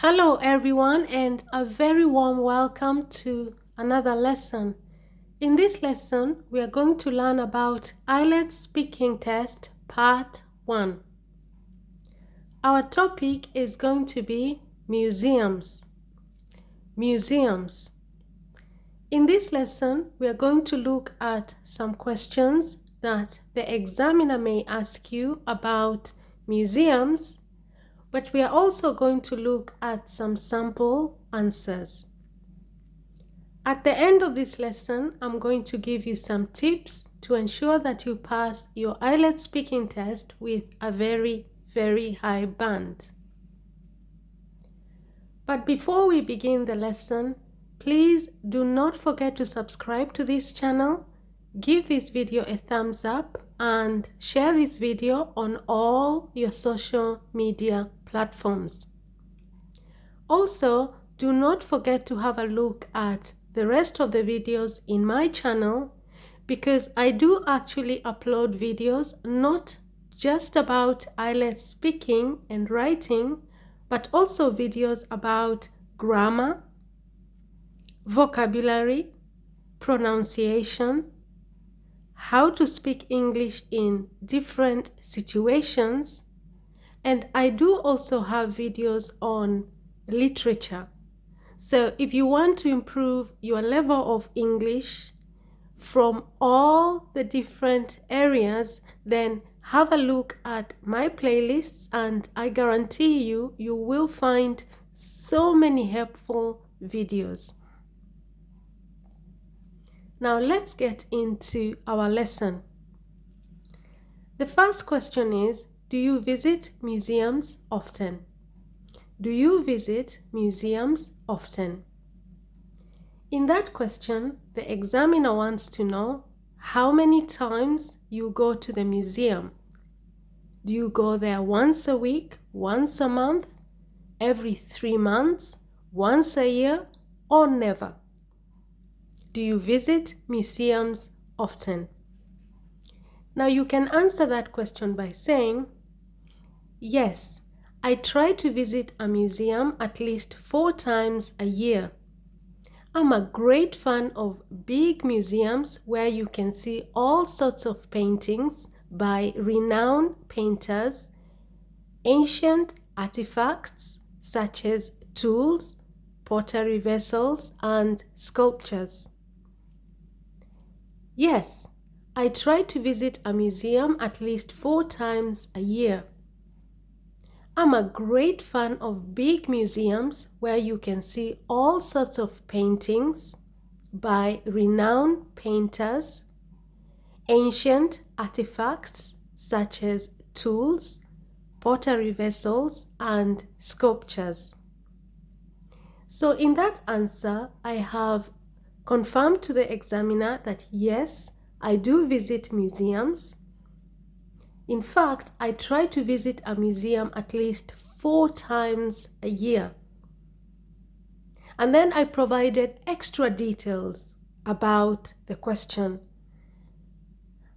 Hello everyone and a very warm welcome to another lesson. In this lesson, we are going to learn about IELTS Speaking Test Part 1. Our topic is going to be museums. Museums. In this lesson, we are going to look at some questions that the examiner may ask you about museums, but we are also going to look at some sample answers. At the end of this lesson, I'm going to give you some tips to ensure that you pass your IELTS speaking test with a very, very high band. But before we begin the lesson, please do not forget to subscribe to this channel, give this video a thumbs up, and share this video on all your social media platforms. Also, do not forget to have a look at the rest of the videos in my channel, because I do actually upload videos not just about IELTS speaking and writing, but also videos about grammar, vocabulary, pronunciation, how to speak English in different situations, and I do also have videos on literature. So if you want to improve your level of English from all the different areas, then have a look at my playlists, and I guarantee you will find so many helpful videos. Now let's get into our lesson. The first question is, do you visit museums often? Do you visit museums often? In that question, the examiner wants to know how many times you go to the museum. Do you go there once a week, once a month, every 3 months, once a year, or never? Do you visit museums often? Now you can answer that question by saying, yes, I try to visit a museum at least 4 times a year. I'm a great fan of big museums where you can see all sorts of paintings by renowned painters, ancient artifacts such as tools, pottery vessels, and sculptures. Yes, I try to visit a museum at least 4 times a year. I'm a great fan of big museums where you can see all sorts of paintings by renowned painters, ancient artifacts such as tools, pottery vessels, and sculptures. So in that answer, I have confirmed to the examiner that yes, I do visit museums. In fact, I try to visit a museum at least 4 times a year. And then I provided extra details about the question.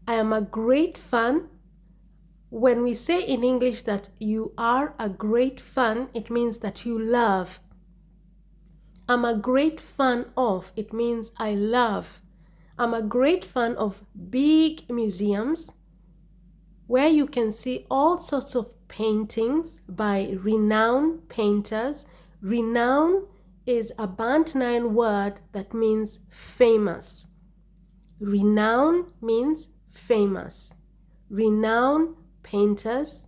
I am a great fan. When we say in English that you are a great fan, it means that you love. I'm a great fan of, it means I love. I'm a great fan of big museums where you can see all sorts of paintings by renowned painters. Renowned is a Bantu 9 word that means famous. Renowned means famous. Renowned painters,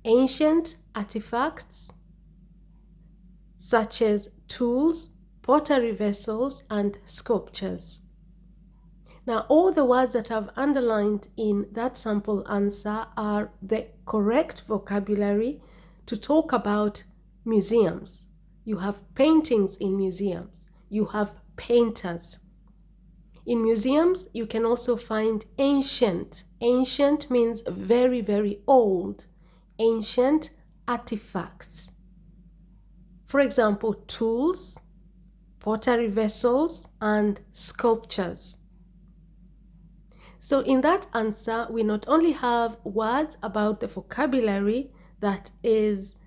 ancient artifacts such as tools, pottery vessels, and sculptures. Now, all the words that I've underlined in that sample answer are the correct vocabulary to talk about museums. You have paintings in museums. You have painters. In museums, you can also find ancient. Ancient means very, very old. Ancient artifacts. For example, tools, pottery vessels, and sculptures. So in that answer, we not only have words about the vocabulary that is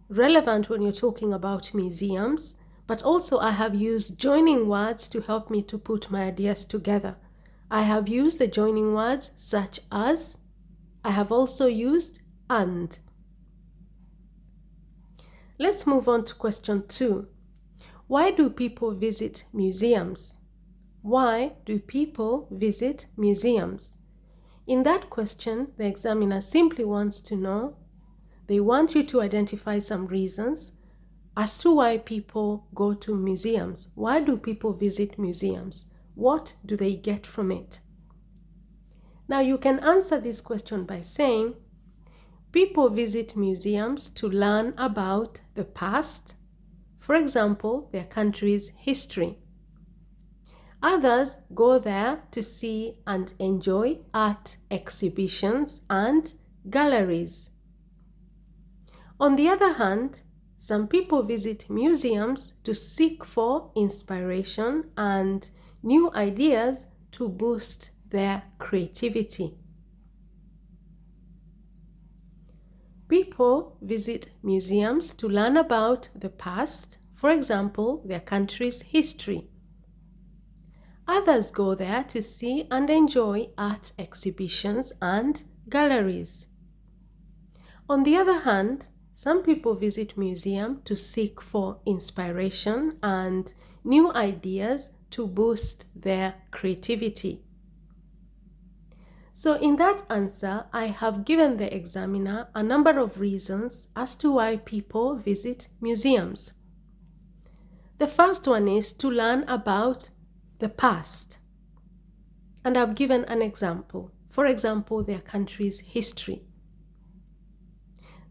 relevant when you're talking about museums, but also I have used joining words to help me to put my ideas together. I have used the joining words such as, I have also used and. Let's move on to question 2. Why do people visit museums? Why do people visit museums? In that question, the examiner simply wants to know, they want you to identify some reasons as to why people go to museums. Why do people visit museums? What do they get from it? Now you can answer this question by saying, people visit museums to learn about the past, for example, their country's history. Others go there to see and enjoy art exhibitions and galleries. On the other hand, some people visit museums to seek for inspiration and new ideas to boost their creativity. People visit museums to learn about the past, for example, their country's history. Others go there to see and enjoy art exhibitions and galleries. On the other hand, some people visit museums to seek for inspiration and new ideas to boost their creativity. So in that answer, I have given the examiner a number of reasons as to why people visit museums. The first one is to learn about the past. And I've given an example. For example, their country's history.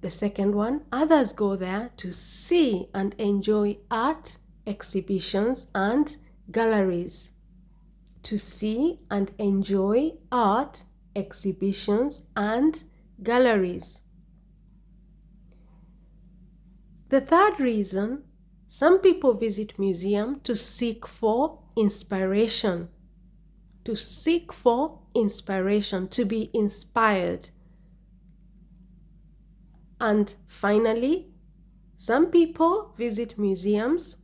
The second one, others go there to see and enjoy art exhibitions and galleries. To see and enjoy art exhibitions and galleries. The third reason, some people visit museums to seek for inspiration. To seek for inspiration, to be inspired. And finally, some people visit museums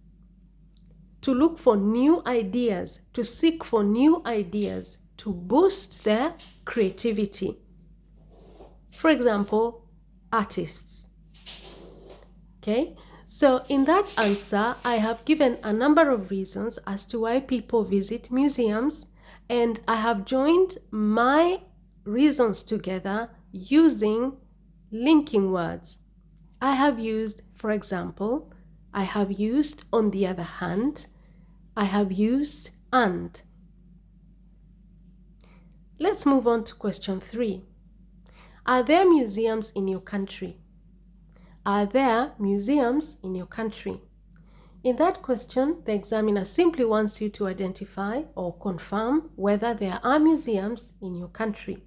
to look for new ideas, to seek for new ideas, to boost their creativity. For example, artists. Okay, so in that answer, I have given a number of reasons as to why people visit museums, and I have joined my reasons together using linking words. I have used, for example, I have used on the other hand, I have used and. Let's move on to question 3. Are there museums in your country? Are there museums in your country? In that question, the examiner simply wants you to identify or confirm whether there are museums in your country.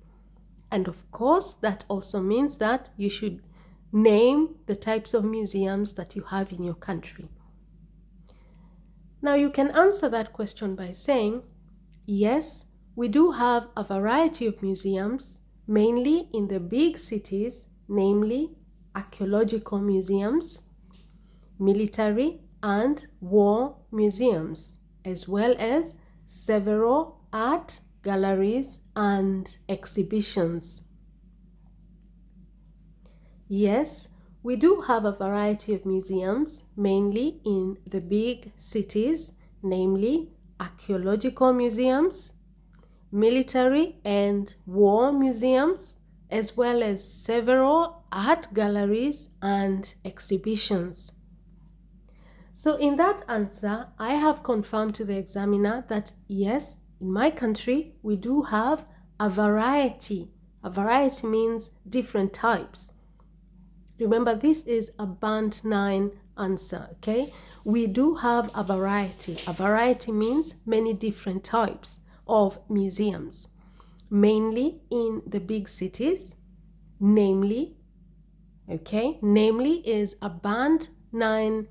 And of course, that also means that you should name the types of museums that you have in your country. Now you can answer that question by saying, yes, we do have a variety of museums, mainly in the big cities, namely archaeological museums, military and war museums, as well as several art galleries and exhibitions. Yes, we do have a variety of museums, mainly in the big cities, namely archaeological museums, military and war museums, as well as several art galleries and exhibitions. So in that answer, I have confirmed to the examiner that yes, in my country, we do have a variety. A variety means different types. Remember, this is a band 9 answer, okay? We do have a variety. A variety means many different types of museums, mainly in the big cities, namely, okay? Namely is a band 9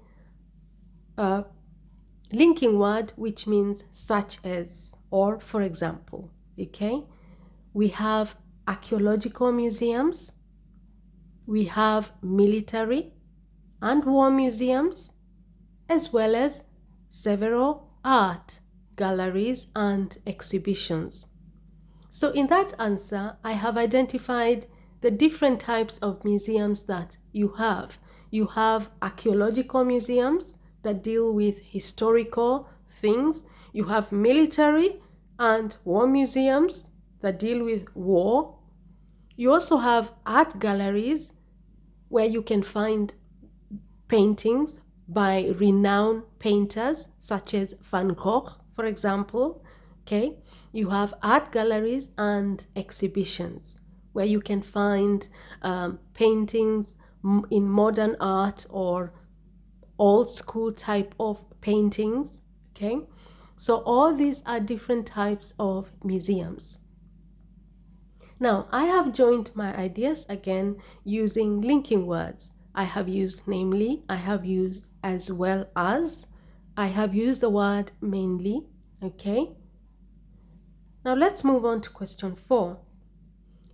linking word, which means such as or for example, okay? We have archaeological museums, we have military and war museums, as well as several art galleries and exhibitions. So in that answer, I have identified the different types of museums that you have. You have archaeological museums that deal with historical things. You have military and war museums that deal with war. You also have art galleries where you can find paintings by renowned painters such as Van Gogh, for example. Okay, you have art galleries and exhibitions where you can find paintings in modern art or old school type of paintings. Okay, so all these are different types of museums. Now, I have joined my ideas again using linking words. I have used namely, I have used as well as, I have used the word mainly, okay? Now let's move on to question 4.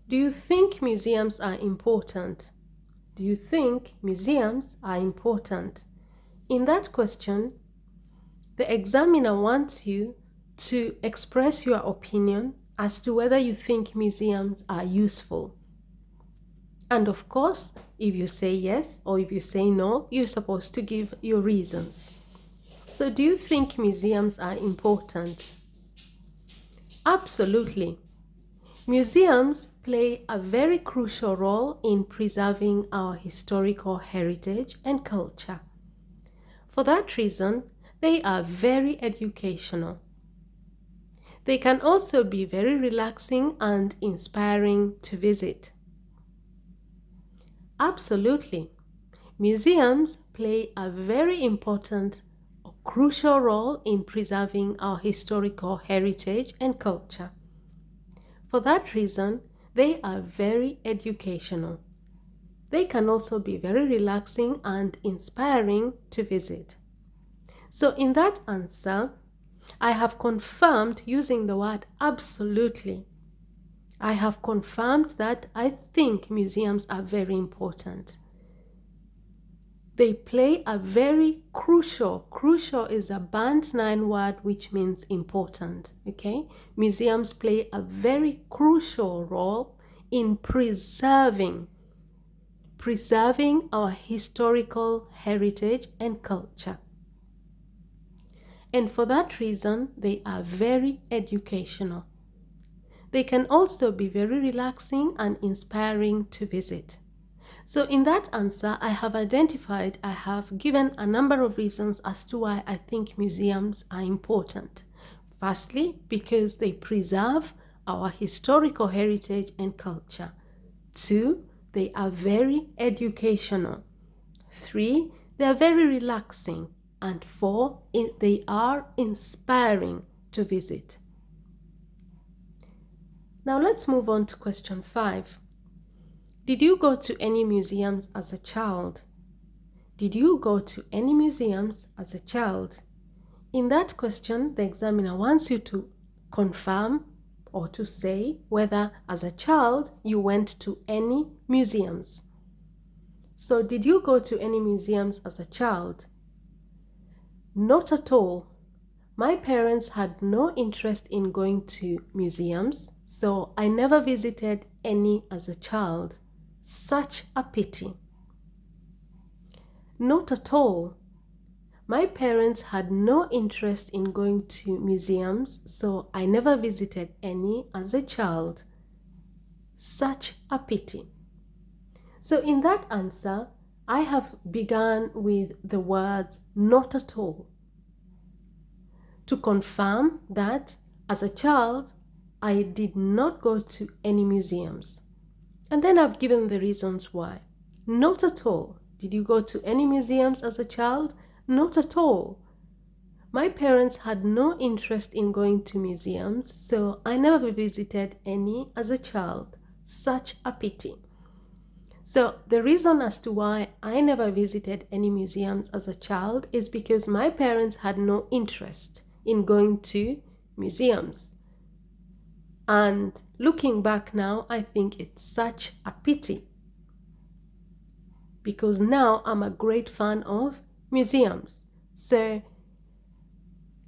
Do you think museums are important? Do you think museums are important? In that question, the examiner wants you to express your opinion as to whether you think museums are useful. And of course, if you say yes or if you say no, you're supposed to give your reasons. So do you think museums are important? Absolutely. Museums play a very crucial role in preserving our historical heritage and culture. For that reason, they are very educational. They can also be very relaxing and inspiring to visit. Absolutely. Museums play a very important, crucial role in preserving our historical heritage and culture. For that reason, they are very educational. They can also be very relaxing and inspiring to visit. So in that answer, I have confirmed using the word absolutely. I have confirmed that I think museums are very important. They play a very crucial is a band 9 word which means important, okay? Museums play a very crucial role in preserving our historical heritage and culture. And for that reason, they are very educational. They can also be very relaxing and inspiring to visit. So in that answer, I have given a number of reasons as to why I think museums are important. Firstly, because they preserve our historical heritage and culture. 2, they are very educational. 3, they are very relaxing. And 4, they are inspiring to visit. Now let's move on to question 5. Did you go to any museums as a child? Did you go to any museums as a child? In that question, the examiner wants you to confirm or to say whether as a child you went to any museums. So did you go to any museums as a child? Not at all. My parents had no interest in going to museums, so I never visited any as a child. Such a pity. Not at all. My parents had no interest in going to museums, so I never visited any as a child. Such a pity. So in that answer, I have begun with the words not at all to confirm that as a child, I did not go to any museums. And then I've given the reasons why. Not at all. Did you go to any museums as a child? Not at all. My parents had no interest in going to museums, so I never visited any as a child. Such a pity. So the reason as to why I never visited any museums as a child is because my parents had no interest in going to museums. And looking back now, I think it's such a pity because now I'm a great fan of museums. So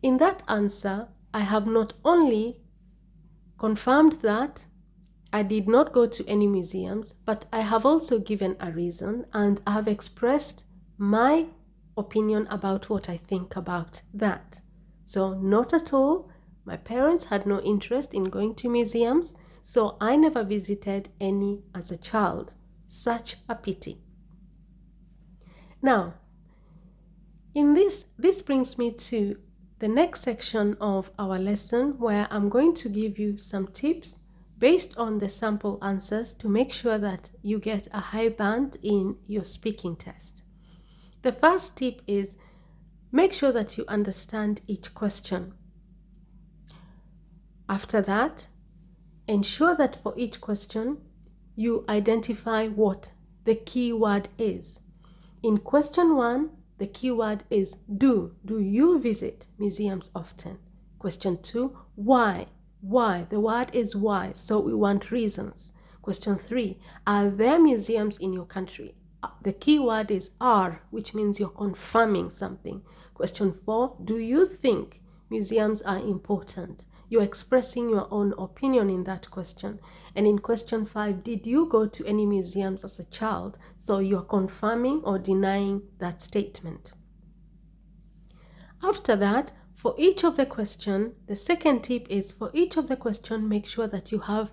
in that answer, I have not only confirmed that I did not go to any museums, but I have also given a reason and I have expressed my opinion about what I think about that. So not at all. My parents had no interest in going to museums, so I never visited any as a child. Such a pity. Now, in this brings me to the next section of our lesson, where I'm going to give you some tips based on the sample answers to make sure that you get a high band in your speaking test. The first tip is make sure that you understand each question. After that, ensure that for each question, you identify what the key word is. In question 1, the keyword is do. Do you visit museums often? Question 2, why? Why? The word is why, so we want reasons. Question 3, are there museums in your country? The keyword is are, which means you're confirming something. Question 4, do you think museums are important? You're expressing your own opinion in that question. And in question 5, did you go to any museums as a child? So you're confirming or denying that statement. After that, for each of the question, the second tip is for each of the question, make sure that you have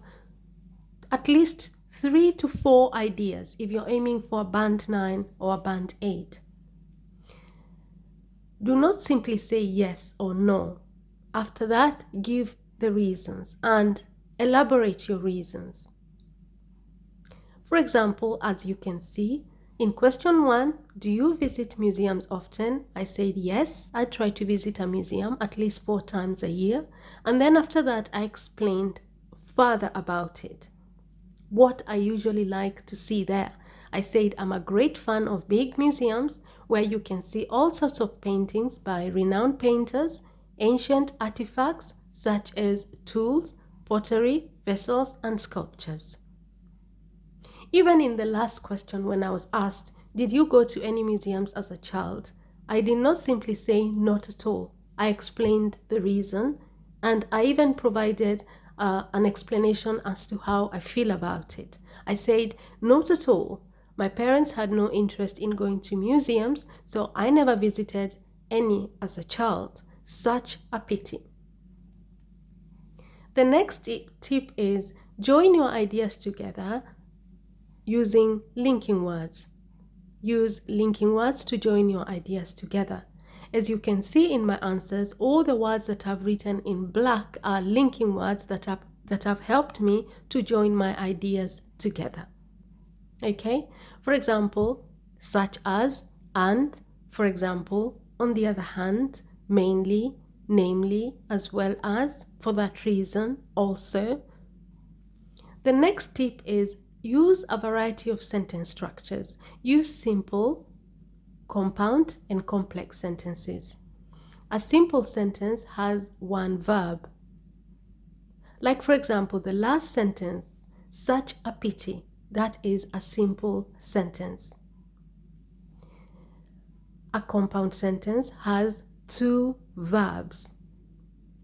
at least 3 to 4 ideas if you're aiming for a band 9 or a band 8. Do not simply say yes or no. After that, give the reasons and elaborate your reasons. For example, as you can see, in question 1, do you visit museums often? I said yes, I try to visit a museum at least 4 times a year. And then after that, I explained further about it, what I usually like to see there. I said I'm a great fan of big museums where you can see all sorts of paintings by renowned painters, ancient artifacts such as tools, pottery, vessels, and sculptures. Even in the last question, when I was asked, did you go to any museums as a child? I did not simply say not at all. I explained the reason, and I even provided an explanation as to how I feel about it. I said, not at all. My parents had no interest in going to museums, so I never visited any as a child. Such a pity. The next tip is join your ideas together using linking words. Use linking words to join your ideas together. As you can see in my answers, all the words that I've written in black are linking words that have helped me to join my ideas together. Okay? For example, such as, and, for example, on the other hand, mainly, namely, as well as, for that reason, also. The next tip is use a variety of sentence structures. Use simple, compound, and complex sentences. A simple sentence has one verb. Like, for example, the last sentence, such a pity. That is a simple sentence. A compound sentence has 2 verbs.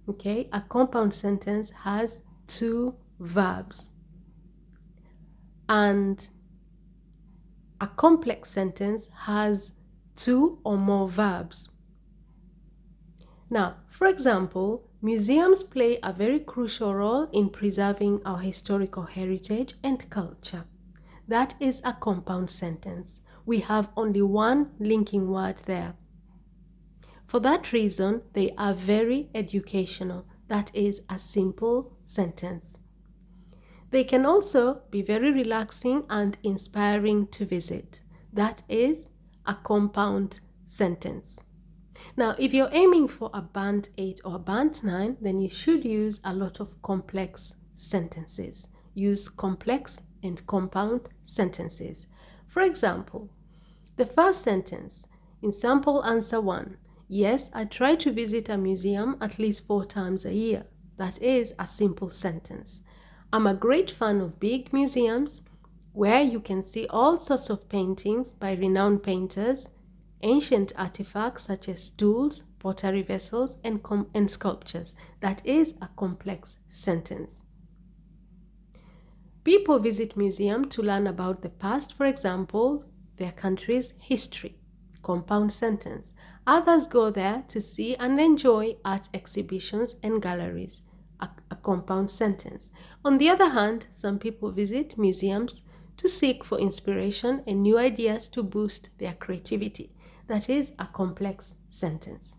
Okay, a compound sentence has 2 verbs. And a complex sentence has 2 or more verbs. Now, for example, museums play a very crucial role in preserving our historical heritage and culture. That is a compound sentence. We have only one linking word there. For that reason, they are very educational. That is a simple sentence. They can also be very relaxing and inspiring to visit. That is a compound sentence. Now, if you're aiming for a band 8 or a band 9, then you should use a lot of complex sentences. Use complex and compound sentences. For example, the first sentence in sample answer 1, yes, I try to visit a museum at least 4 times a year. That is a simple sentence. I'm a great fan of big museums where you can see all sorts of paintings by renowned painters, ancient artifacts such as tools, pottery vessels, and sculptures. That is a complex sentence. People visit museums to learn about the past, for example, their country's history. Compound sentence. Others go there to see and enjoy art exhibitions and galleries. A compound sentence. On the other hand, some people visit museums to seek for inspiration and new ideas to boost their creativity. That is a complex sentence.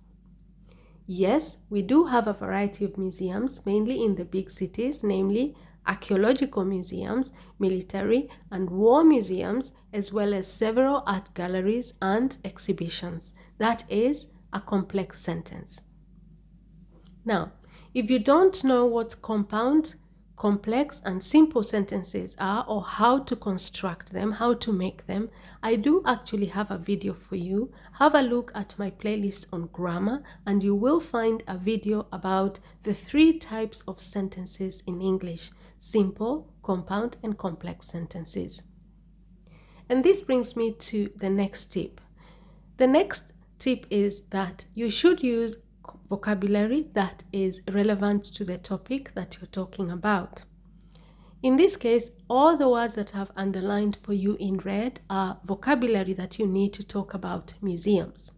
Yes, we do have a variety of museums, mainly in the big cities, namely archaeological museums, military and war museums, as well as several art galleries and exhibitions. That is a complex sentence. Now, if you don't know what compound, complex, and simple sentences are, or how to construct them, how to make them, I do actually have a video for you. Have a look at my playlist on grammar and you will find a video about the 3 types of sentences in English: simple, compound, and complex sentences. And this brings me to the next tip. The next tip is that you should use vocabulary that is relevant to the topic that you're talking about. In this case, all the words that I've underlined for you in red are vocabulary that you need to talk about museums.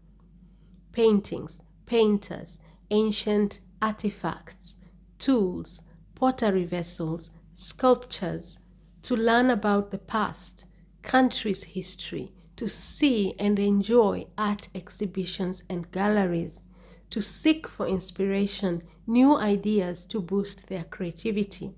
Paintings, painters, ancient artifacts, tools, pottery vessels, sculptures, to learn about the past, country's history, to see and enjoy art exhibitions and galleries, to seek for inspiration, new ideas to boost their creativity,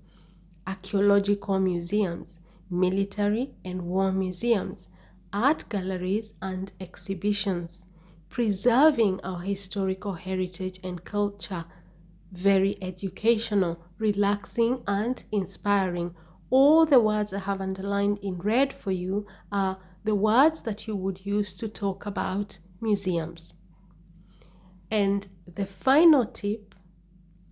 archaeological museums, military and war museums, art galleries and exhibitions, preserving our historical heritage and culture, very educational, relaxing and inspiring. All the words I have underlined in red for you are the words that you would use to talk about museums. And the final tip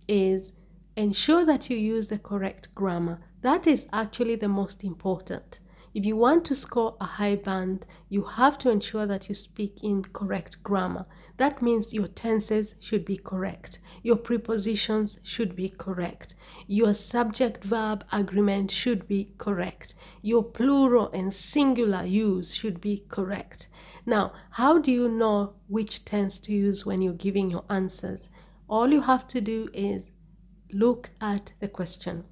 is ensure that you use the correct grammar. That is actually the most important. If you want to score a high band, you have to ensure that you speak in correct grammar. That means your tenses should be correct. Your prepositions should be correct. Your subject-verb agreement should be correct. Your plural and singular use should be correct. Now, how do you know which tense to use when you're giving your answers? All you have to do is look at the question.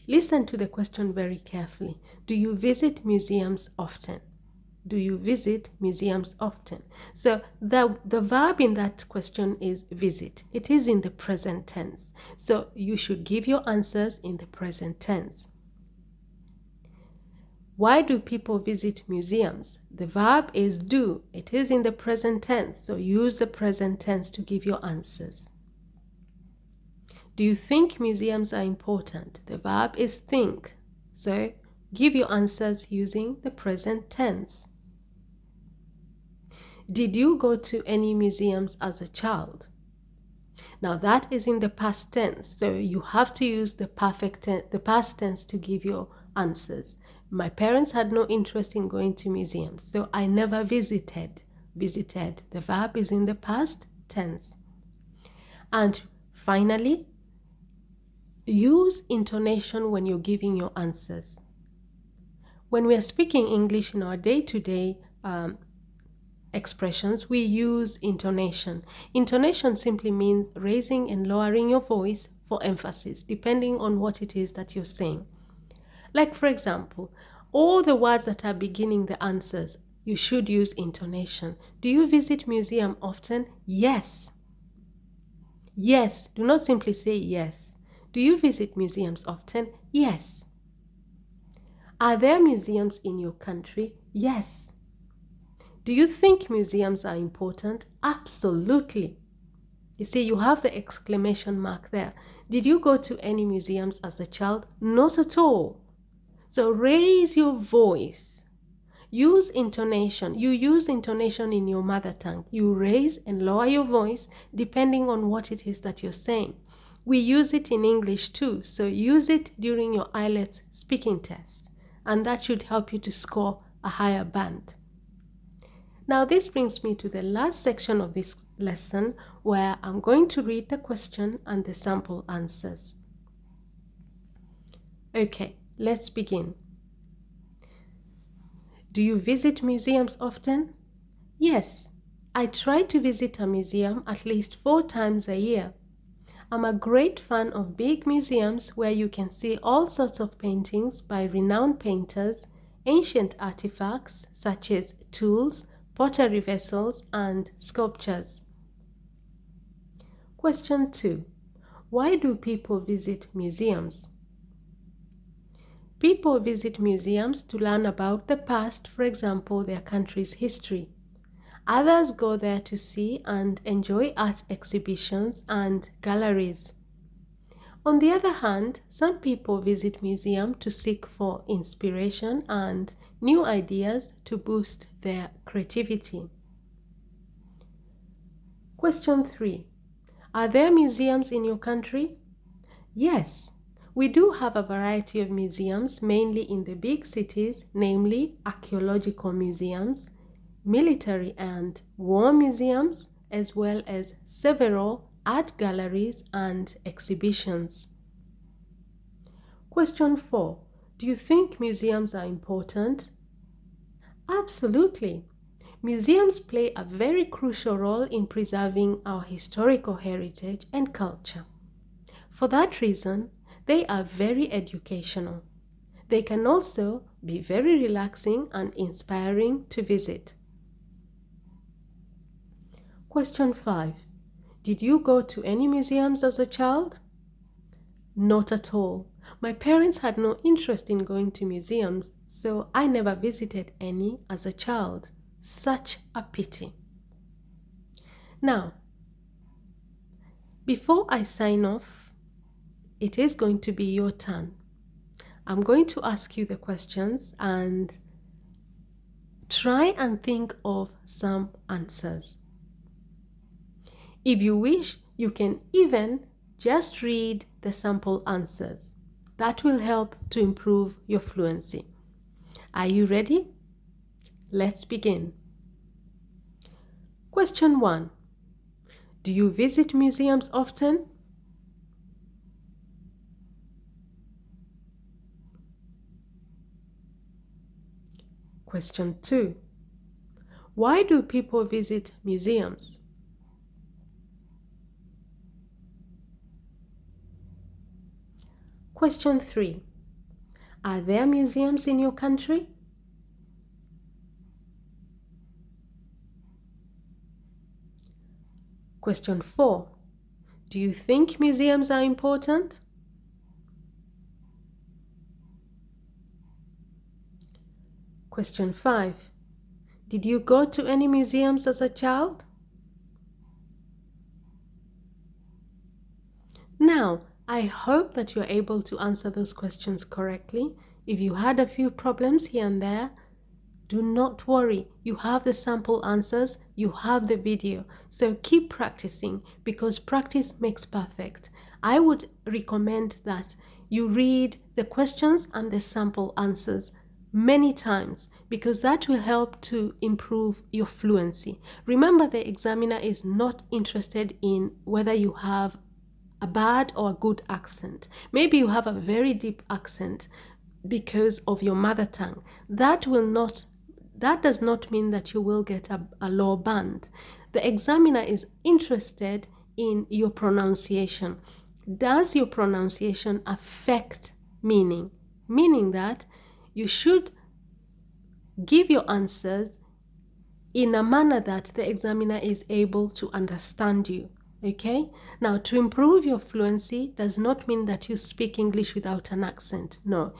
Listen to the question very carefully. Do you visit museums often? Do you visit museums often? So the verb in that question is visit. It is in the present tense. So you should give your answers in the present tense. Why do people visit museums? The verb is do. It is in the present tense. So use the present tense to give your answers. Do you think museums are important? The verb is think. So give your answers using the present tense. Did you go to any museums as a child? Now that is in the past tense. So you have to use the past tense to give your answers. My parents had no interest in going to museums, so I never visited. The verb is in the past tense. And finally, use intonation when you're giving your answers. When we are speaking English in our day-to-day expressions, we use intonation. Intonation simply means raising and lowering your voice for emphasis, depending on what it is that you're saying. Like, for example, all the words that are beginning the answers, you should use intonation. Do you visit museum often? Yes. Yes. Do not simply say yes. Do you visit museums often? Yes. Are there museums in your country? Yes. Do you think museums are important? Absolutely. You see, you have the exclamation mark there. Did you go to any museums as a child? Not at all. So raise your voice. Use intonation. You use intonation in your mother tongue. You raise and lower your voice depending on what it is that you're saying. We use it in English too, so use it during your IELTS speaking test. and that should help you to score a higher band. Now this brings me to the last section of this lesson, where I'm going to read the question and the sample answers. Okay, let's begin. Do you visit museums often? Yes, I try to visit a museum at least 4 times a year. I'm a great fan of big museums where you can see all sorts of paintings by renowned painters, ancient artifacts such as tools, pottery vessels, and sculptures. Question 2. Why do people visit museums? People visit museums to learn about the past, for example, their country's history. Others go there to see and enjoy art exhibitions and galleries. On the other hand, some people visit museums to seek for inspiration and new ideas to boost their creativity. Question 3. Are there museums in your country? Yes. We do have a variety of museums, mainly in the big cities, namely archaeological museums, military and war museums, as well as several art galleries and exhibitions. Question 4. Do you think museums are important? Absolutely. Museums play a very crucial role in preserving our historical heritage and culture. For that reason, they are very educational. They can also be very relaxing and inspiring to visit. Question 5. Did you go to any museums as a child? Not at all. My parents had no interest in going to museums, so I never visited any as a child. Such a pity. Now, before I sign off, it is going to be your turn. I'm going to ask you the questions and try and think of some answers. If you wish, you can even just read the sample answers. That will help to improve your fluency. Are you ready? Let's begin. Question 1. Do you visit museums often? Question 2. Why do people visit museums? Question 3. Are there museums in your country? Question 4. Do you think museums are important? Question 5. Did you go to any museums as a child? Now, I hope that you're able to answer those questions correctly. If you had a few problems here and there, do not worry. You have the sample answers, you have the video. So keep practicing, because practice makes perfect. I would recommend that you read the questions and the sample answers many times, because that will help to improve your fluency. Remember, the examiner is not interested in whether you have a bad or a good accent. Maybe you have a very deep accent because of your mother tongue. That does not mean that you will get a low band. The examiner is interested in your pronunciation. Does your pronunciation affect meaning? Meaning that you should give your answers in a manner that the examiner is able to understand you. Okay? Now, to improve your fluency does not mean that you speak English without an accent. No.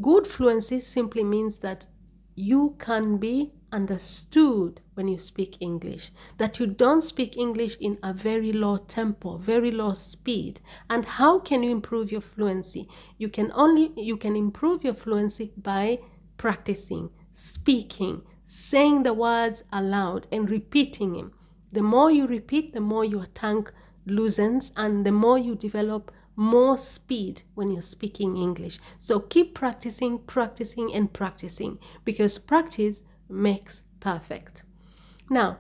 Good fluency simply means that you can be understood when you speak English, that you don't speak English in a very low tempo, very low speed. And how can you improve your fluency? You can improve your fluency by practicing, speaking, saying the words aloud and repeating them. The more you repeat, the more your tongue loosens and the more you develop more speed when you're speaking English. So keep practicing, practicing, and practicing, because practice makes perfect. Now,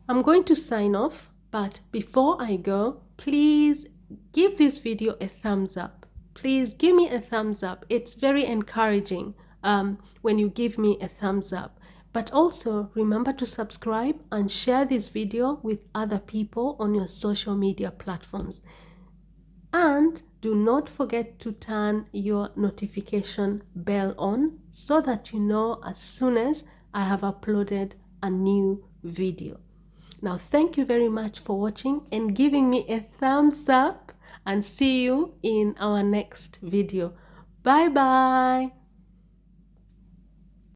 I'm going to sign off, but before I go, please give this video a thumbs up. Please give me a thumbs up. It's very encouraging when you give me a thumbs up. But also remember to subscribe and share this video with other people on your social media platforms. And do not forget to turn your notification bell on so that you know as soon as I have uploaded a new video. Now, thank you very much for watching and giving me a thumbs up, and see you in our next video. Bye bye.